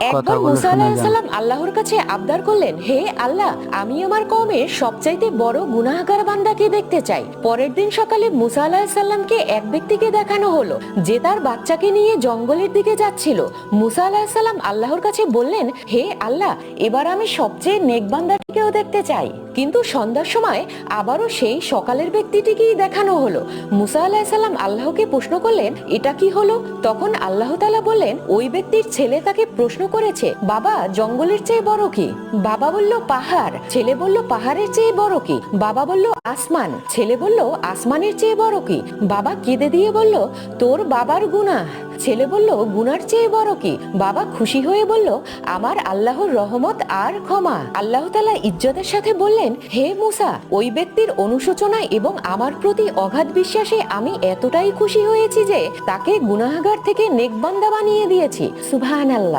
একবার কথাগুলো মুসা শুনে আলাইহিস যান। সালাম আল্লাহর কাছে আবদার করলেন, হে আল্লাহ, আমি আমার কওমের সবচাইতে বড় গুনাহগার বান্দাকে দেখতে চাই। পরের দিন সকালে মুসা আলাইহিস সালামকে এক ব্যক্তিকে দেখানো হলো যে তার বাচ্চাকে নিয়ে জঙ্গলের দিকে যাচ্ছিল। মুসা আলাইহিস সালাম আল্লাহর কাছে বললেন, হে আল্লাহ, এবার আমি সবচেয়ে নেক বান্দাটিকেও দেখতে চাই। কিন্তু সন্ধ্যার সময় আবারও সেই সকালের ব্যক্তিটিকেই দেখানো হলো। মুসা আলাইহিস সালাম আল্লাহকে প্রশ্ন করলেন, এটা কি হলো? তখন আল্লাহ তাআলা বললেন, ওই ব্যক্তির ছেলে তাকে প্রশ্ন করেছে, বাবা, জঙ্গলের চেয়ে বড় কি? বাবা বলল, পাহাড়। ছেলে বলল, পাহাড়ের চেয়ে বড় কি? বাবা বলল, আসমান। ছেলে বলল, আসমানের চেয়ে বড় কি? বাবা কেঁদে দিয়ে বলল, তোর বাবার গুনাহ। ছেলে বলল, গুনার চেয়ে বড় কি? বাবা খুশি হয়ে বলল, আমার আল্লাহর রহমত আর ক্ষমা। আল্লাহ তাআলা ইজ্জতের সাথে বললেন, হে মুসা, ওই ব্যক্তির অনুশোচনা এবং আমার প্রতি অগাধ বিশ্বাসে আমি এতটাই খুশি হয়েছি যে তাকে গুনাহগার থেকে নেক বান্দা বানিয়ে দিয়েছি। সুবহানাল্লাহ।